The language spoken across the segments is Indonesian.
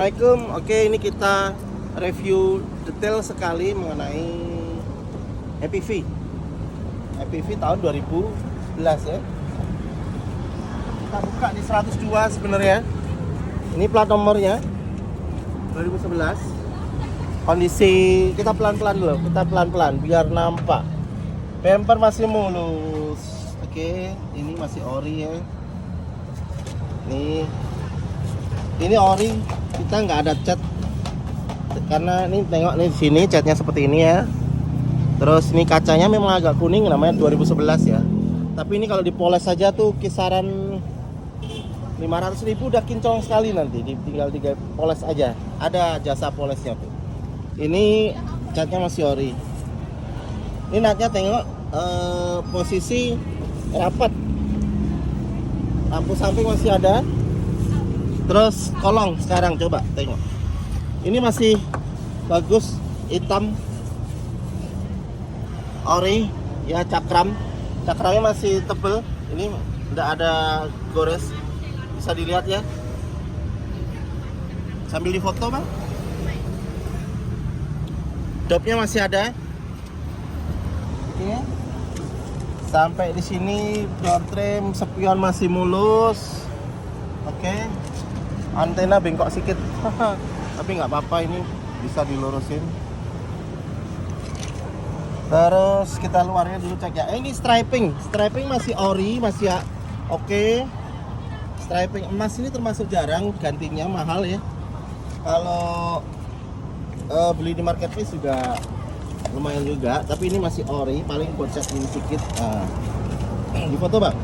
Assalamualaikum. Oke, ini kita review detail sekali mengenai MPV. MPV tahun 2011 ya. Kita buka di 102 sebenarnya. Ini plat nomornya 2011. Kondisi kita pelan-pelan dulu, kita pelan-pelan biar nampak. Bumper masih mulus. Oke, ini masih ori ya. Ini ori, kita nggak ada cat karena ini tengok nih di sini catnya seperti ini ya. Terus ini kacanya memang agak kuning, namanya 2011 ya. Tapi ini kalau dipoles saja tuh kisaran 500.000 udah kinclong sekali nanti. Tinggal 3 poles aja. Ada jasa polesnya tuh. Ini catnya masih ori. Ini natnya tengok posisi rapat. Lampu samping masih ada. Terus kolong sekarang coba tengok. Ini masih bagus, hitam, ori, ya cakramnya masih tebel. Ini tidak ada gores, bisa dilihat ya. Sambil difoto bang. Dopnya masih ada. Oke. Sampai di sini door trim, spion masih mulus. Oke. Antena bengkok sedikit. Tapi nggak apa-apa, ini bisa dilurusin. Terus kita luarnya dulu cek ya. Ini striping masih ori, masih oke. Striping emas ini termasuk jarang, gantinya mahal ya. Kalau beli di marketplace juga lumayan juga, tapi ini masih ori, paling bocet ini sedikit. Di foto bang.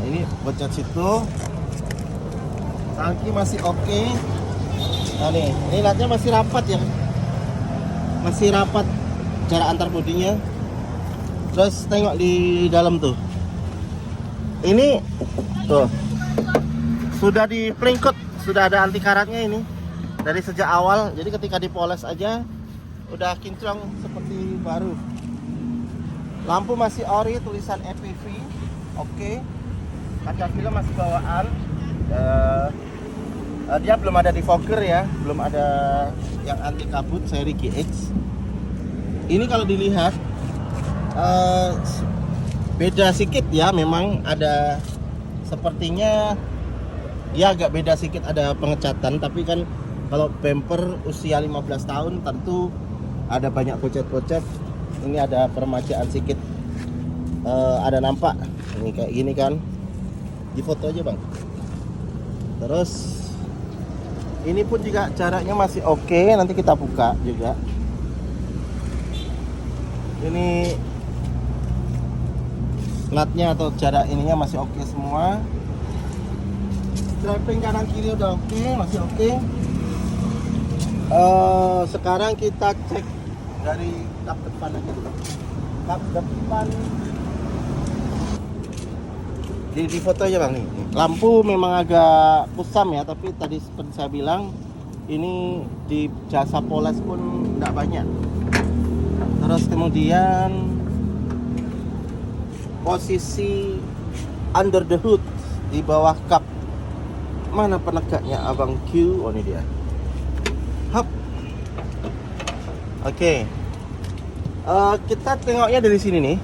Ini bocet situ. Tangki masih oke. Nah nih, ini latnya masih rapat ya. Masih rapat jarak antar bodinya. Terus tengok di dalam tuh. Ini tuh. Sudah di plingkut, sudah ada anti karatnya ini. Dari sejak awal. Jadi ketika dipoles aja udah kinclong seperti baru. Lampu masih ori, tulisan MPV. Oke. Kaca film masih bawaan. Dia belum ada defogger ya, belum ada yang anti kabut seri GX. Ini kalau dilihat beda sedikit ya, memang ada sepertinya dia agak beda sedikit, ada pengecatan. Tapi kan kalau bumper usia 15 tahun tentu ada banyak pocet-pocet. Ini ada peremajaan sedikit, ada nampak ini kayak gini kan. Di foto aja bang. Terus ini pun juga jaraknya masih oke. Nanti kita buka juga. Ini natnya atau jarak ininya masih oke semua. Strapping kanan kiri udah oke, masih oke. Sekarang kita cek dari kap depan aja dulu. Kap depan di foto aja bang nih. Lampu memang agak kusam ya, tapi tadi seperti saya bilang ini di jasa poles pun tidak banyak. Terus kemudian posisi under the hood di bawah kap, mana penegaknya abang Q? Oh ini dia. Hop. Oke. Kita tengoknya dari sini nih.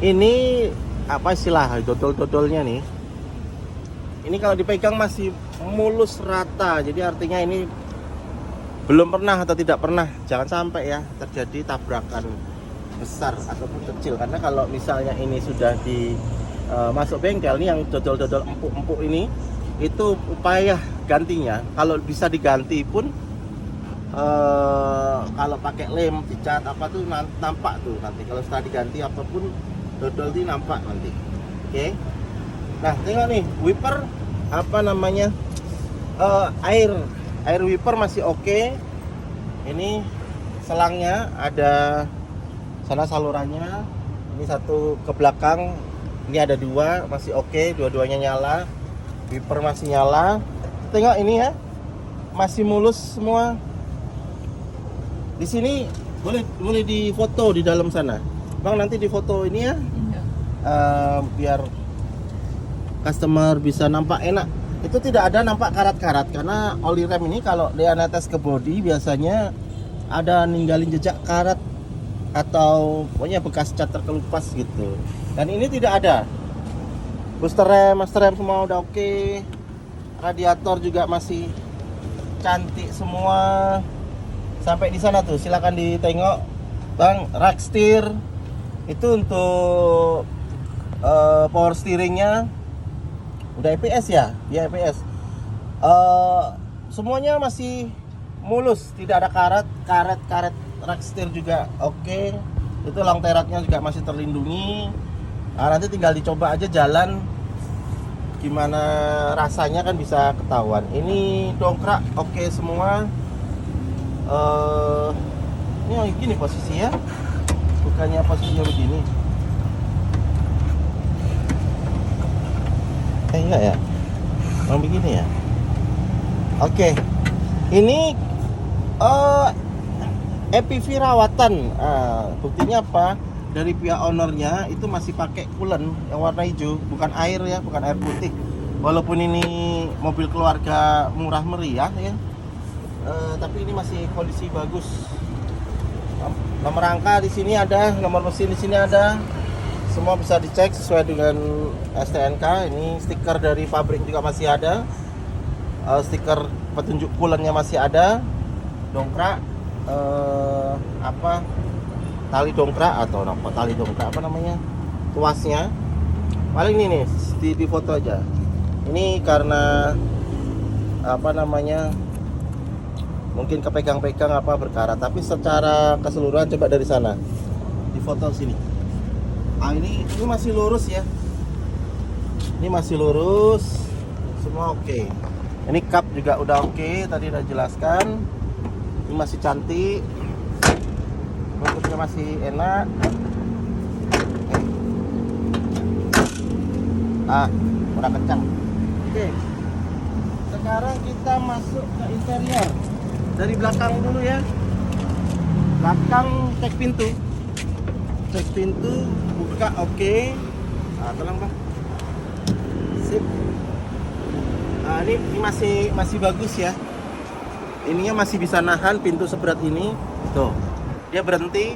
Ini apa istilah dodol-dodolnya nih. Ini kalau dipegang masih mulus rata. Jadi artinya ini belum pernah atau tidak pernah, jangan sampai ya terjadi tabrakan besar ataupun kecil. Karena kalau misalnya ini sudah di masuk bengkel nih, yang dodol-dodol empuk-empuk ini, itu upaya gantinya kalau bisa diganti pun kalau pakai lem dicat apa tuh nampak tuh nanti. Kalau setelah diganti apapun dodol ini nampak nanti. Oke. Nah tengok nih, wiper apa namanya, air wiper masih oke. Ini selangnya ada sana salurannya. Ini satu ke belakang, ini ada 2 masih oke, dua-duanya nyala. Wiper masih nyala. Tengok ini ya, masih mulus semua. Di sini boleh difoto di dalam sana. Bang nanti difoto ini ya. Biar customer bisa nampak enak itu tidak ada nampak karat-karat, karena oli rem ini kalau dia netes ke bodi biasanya ada ninggalin jejak karat atau pokoknya bekas cat terkelupas gitu. Dan ini tidak ada. Booster rem, master rem semua udah oke. Radiator juga masih cantik semua. Sampai di sana tuh, silakan ditengok Bang, rack steer itu untuk power steeringnya udah EPS ya, ya EPS. Semuanya masih mulus, tidak ada karet rack steer juga oke. Itu long terotnya juga masih terlindungi. Nah, nanti tinggal dicoba aja jalan gimana rasanya kan bisa ketahuan. Ini dongkrak oke semua. Ini gini posisi ya, bukannya posisinya begini. Enggak ya, mau begini ya. Oke, ini EPV rawatan. Buktinya apa? Dari pihak ownernya itu masih pakai coolant yang warna hijau, bukan air ya, bukan air putih. Walaupun ini mobil keluarga murah meriah ya, tapi ini masih kondisi bagus. Nomor rangka di sini ada, nomor mesin di sini ada. Semua bisa dicek sesuai dengan STNK. Ini stiker dari pabrik juga masih ada. Stiker petunjuk coolant-nya masih ada. Dongkrak tali dongkrak atau tali dongkrak apa namanya? Tuasnya. Paling ini nih di foto aja. Ini karena apa namanya? Mungkin kepegang-pegang apa berkarat, tapi secara keseluruhan coba dari sana di foto sini. Ini masih lurus ya, ini masih lurus semua oke. Ini kap juga udah oke, tadi udah jelaskan. Ini masih cantik, bentuknya masih enak. Udah kencang. Oke, sekarang kita masuk ke interior. Dari belakang dulu ya. Belakang cek pintu. Cek pintu, buka oke. Tenang Bang. Sip. Ini masih bagus ya. Ininya masih bisa nahan pintu seberat ini. Tuh. Dia berhenti.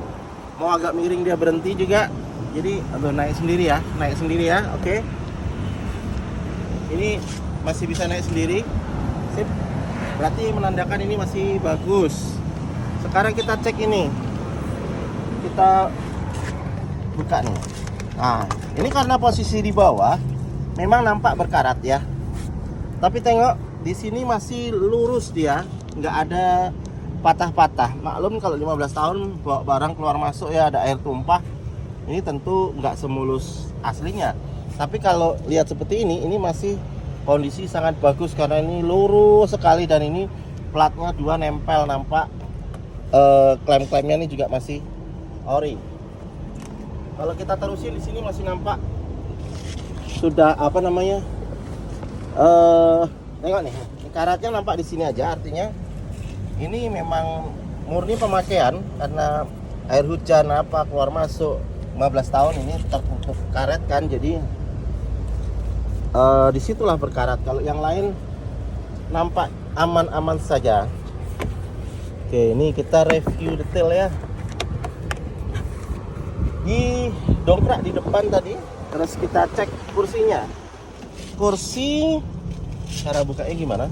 Mau agak miring dia berhenti juga. Jadi naik sendiri ya. Oke. Ini masih bisa naik sendiri. Sip. Berarti menandakan ini masih bagus. Sekarang kita cek ini. Kita buka nih. Nah, ini karena posisi di bawah memang nampak berkarat ya. Tapi tengok di sini masih lurus dia, nggak ada patah-patah. Maklum kalau 15 tahun bawa barang keluar masuk ya ada air tumpah. Ini tentu nggak semulus aslinya. Tapi kalau lihat seperti ini masih kondisi sangat bagus karena ini lurus sekali dan ini platnya 2 nempel, nampak klem-klemnya ini juga masih ori. Kalau kita terusin di sini masih nampak sudah apa namanya? Tengok nih, karatnya nampak di sini aja, artinya ini memang murni pemakaian karena air hujan apa keluar masuk 15 tahun ini tertutup karet kan, jadi disitulah berkarat. Kalau yang lain nampak aman-aman saja. Oke, ini kita review detail ya. Di dongkrak di depan tadi, terus kita cek kursinya. Kursi cara bukanya gimana?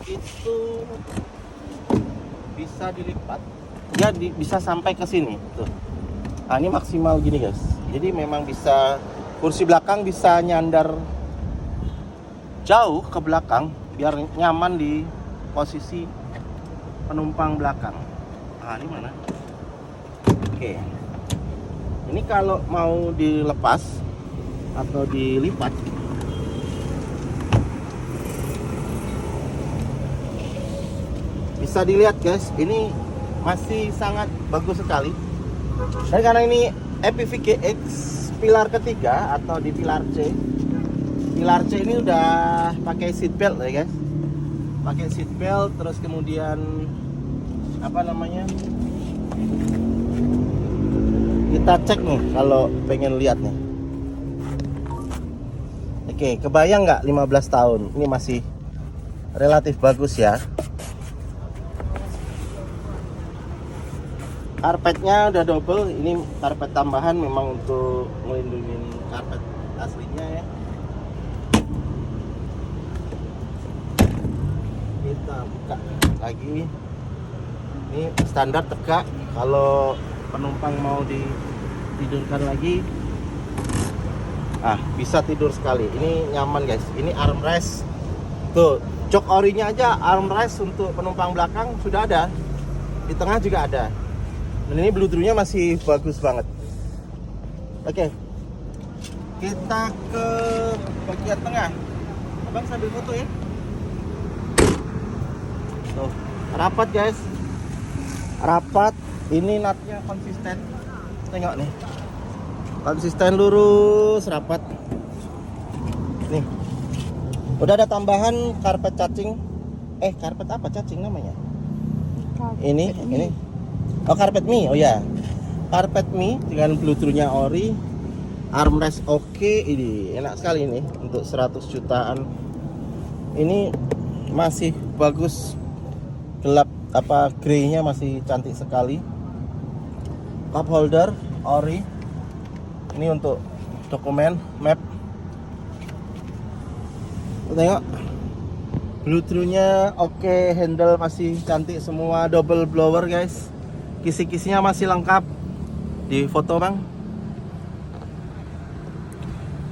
Itu bisa dilipat. Ya bisa sampai ke sini tuh. Nah, ini maksimal gini guys. Jadi memang bisa, kursi belakang bisa nyandar jauh ke belakang biar nyaman di posisi penumpang belakang. Nah, ini mana? Oke. Ini kalau mau dilepas atau dilipat, bisa dilihat guys, ini masih sangat bagus sekali. Dan karena ini EPV GX pilar ketiga atau di pilar C. Pilar C ini udah pakai seat belt ya guys. Pakai seat belt, terus kemudian apa namanya? Kita cek nih kalau pengen lihat nih. Ini Oke, kebayang nggak 15 tahun? Ini masih relatif bagus ya. Karpetnya udah double. Ini karpet tambahan memang untuk melindungi karpet aslinya ya. Kita buka lagi. Ini standar tegak. Kalau penumpang mau ditidurkan lagi, bisa tidur sekali. Ini nyaman guys. Ini armrest. Tuh, jok orinya aja armrest untuk penumpang belakang sudah ada. Di tengah juga ada. Dan ini bluetooth-nya masih bagus banget. Oke. Kita ke bagian tengah. Abang sambil foto ya. Tuh, rapat guys. Rapat. Ini nutnya konsisten. Tengok nih. Konsisten lurus, rapat. Nih. Udah ada tambahan karpet cacing. Karpet apa cacing namanya? Ini. Oh, karpet mie. Oh ya. Karpet mie dengan bluetooth-nya ori. Armrest oke. Ini enak sekali ini untuk 100 jutaan. Ini masih bagus. Gelap grey-nya masih cantik sekali. Cup holder ori. Ini untuk dokumen, map. Tengok, bluetooth-nya oke, handle masih cantik semua, double blower guys. Kisi-kisinya masih lengkap. Di foto bang.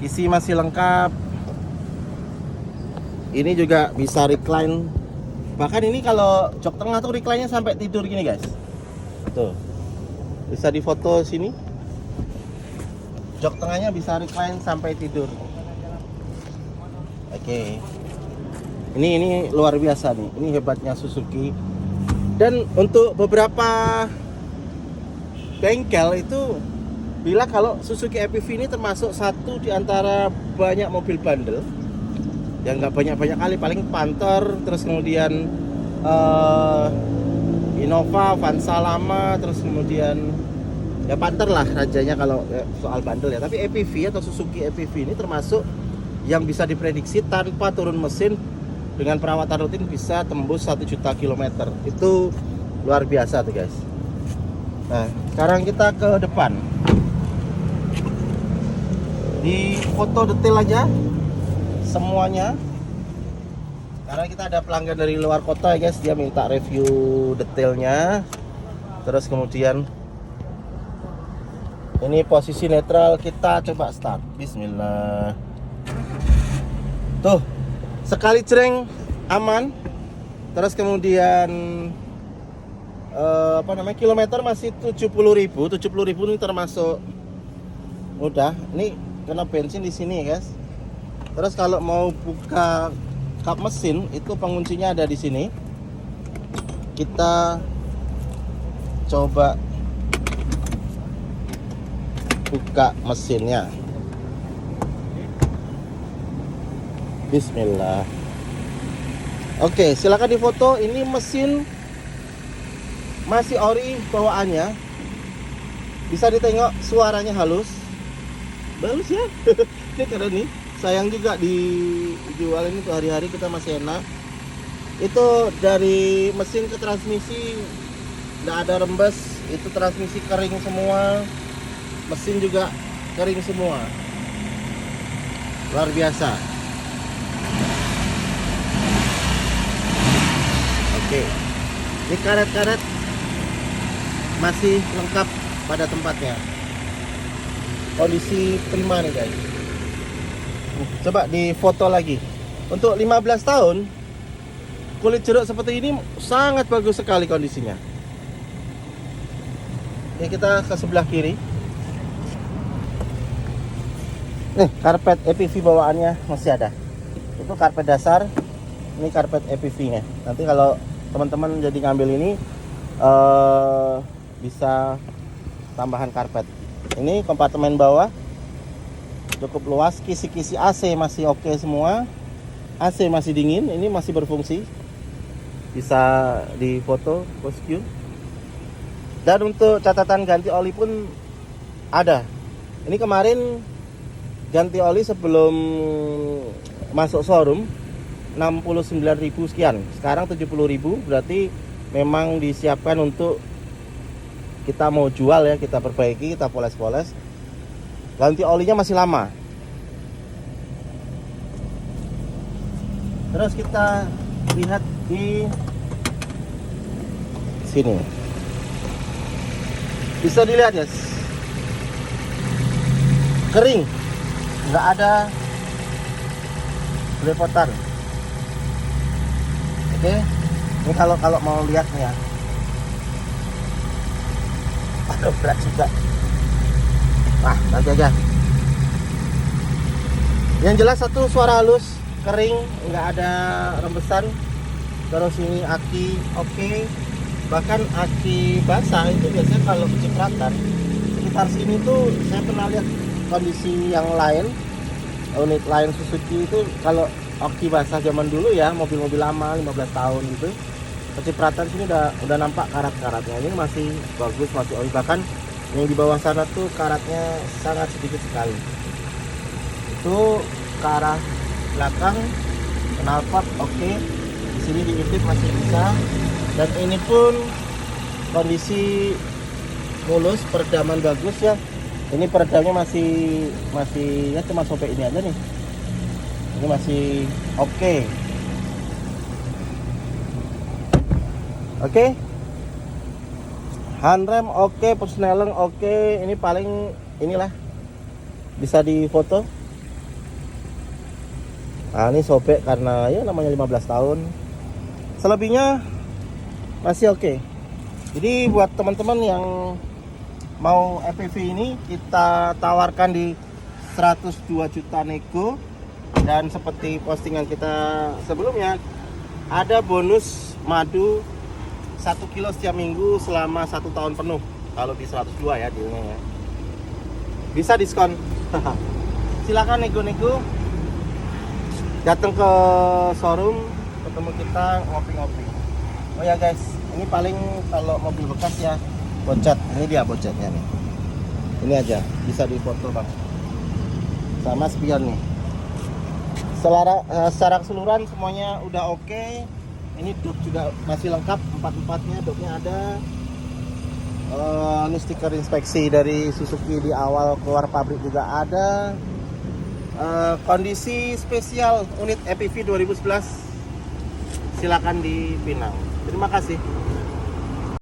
Kisi masih lengkap. Ini juga bisa recline. Bahkan ini kalau jok tengah tuh recline-nya sampai tidur gini guys. Tuh, bisa difoto sini. Jok tengahnya bisa recline sampai tidur. Oke. Ini luar biasa nih. Ini hebatnya Suzuki. Dan untuk beberapa bengkel itu bilang kalau Suzuki EPV ini termasuk satu di antara banyak mobil bandel yang nggak banyak-banyak kali, paling Panther, terus kemudian Innova, Avanza lama, terus kemudian ya Panther lah rajanya kalau soal bandel ya. Tapi EPV atau Suzuki EPV ini termasuk yang bisa diprediksi tanpa turun mesin dengan perawatan rutin bisa tembus 1 juta kilometer. Itu luar biasa tuh guys. Nah, sekarang kita ke depan. Di foto detail aja semuanya. Karena kita ada pelanggan dari luar kota ya guys, dia minta review detailnya. Terus kemudian ini posisi netral, kita coba start. Bismillah. Tuh, sekali cereng aman. Terus kemudian kilometer masih 70.000. 70.000 ini termasuk udah. Ini kena bensin di sini ya guys. Terus kalau mau buka kap mesin itu penguncinya ada di sini. Kita coba buka mesinnya. Bismillah. Oke, silakan difoto. Ini mesin masih ori bawaannya. Bisa ditengok suaranya halus. Bagus ya. Ini keren nih. Sayang juga dijual ini tuh hari-hari kita masih enak. Itu dari mesin ke transmisi nggak ada rembes. Itu transmisi kering semua. Mesin juga kering semua. Luar biasa. Oke. Ini karet-karet masih lengkap pada tempatnya. Kondisi prima nih guys. Coba di foto lagi. Untuk 15 tahun kulit jeruk seperti ini sangat bagus sekali kondisinya. Oke, kita ke sebelah kiri. Nih, karpet EPV bawaannya masih ada. Itu karpet dasar, ini karpet EPV-nya. Nanti kalau teman-teman jadi ngambil ini bisa tambahan karpet. Ini kompartemen bawah cukup luas, kisi-kisi AC masih oke semua. AC masih dingin, ini masih berfungsi. Bisa difoto bosku. Dan untuk catatan ganti oli pun ada. Ini kemarin ganti oli sebelum masuk showroom 69.000 sekian. Sekarang 70.000, berarti memang disiapkan untuk kita mau jual ya, kita perbaiki, kita poles-poles. Ganti olinya masih lama. Terus kita lihat di sini. Bisa dilihat ya, kering, nggak ada belepotan. Oke, ini kalau mau lihat nih ya. Aduh, berat juga. Nah, nanti aja. Yang jelas satu, suara halus, kering, nggak ada rembesan. Terus ini aki oke. Bahkan aki basah itu biasanya kalau kecipratan sekitar sini tuh saya pernah lihat kondisi yang lain, unit lain Suzuki itu kalau aki basah zaman dulu ya, mobil-mobil lama 15 tahun gitu, kecipratan sini udah nampak karat-karatnya. Ini masih bagus, masih ori. Bahkan yang di bawah sana tuh karatnya sangat sedikit sekali. Itu ke arah belakang knalpot oke. Di sini diintip masih bisa. Dan ini pun kondisi mulus, peredaman bagus ya. Ini peredamnya masih ya, cuma sobek ini aja nih. Ini masih oke. Oke. Handrem oke, persneleng oke. Ini paling inilah bisa difoto. Nah, ini sobek karena ya namanya 15 tahun. Selebihnya masih oke. Jadi buat teman-teman yang mau EPV ini kita tawarkan di 102 juta nego. Dan seperti postingan kita sebelumnya, ada bonus madu 1 kilo setiap minggu selama 1 tahun penuh. Kalau di 102 ya dealnya ya. Bisa diskon. Silakan nego-nego. Datang ke showroom, ketemu kita, ngopi-ngopi. Oh ya guys, ini paling kalau mobil bekas ya bocet. Ini dia bocetnya nih. Ini aja, bisa difoto bang. Sama spion nih. Secara keseluruhan semuanya udah oke. Ini dok juga masih lengkap, empat-empatnya doknya ada. Ini stiker inspeksi dari Suzuki di awal keluar pabrik juga ada. Kondisi spesial unit EPV 2011 silakan dipinang. Terima kasih.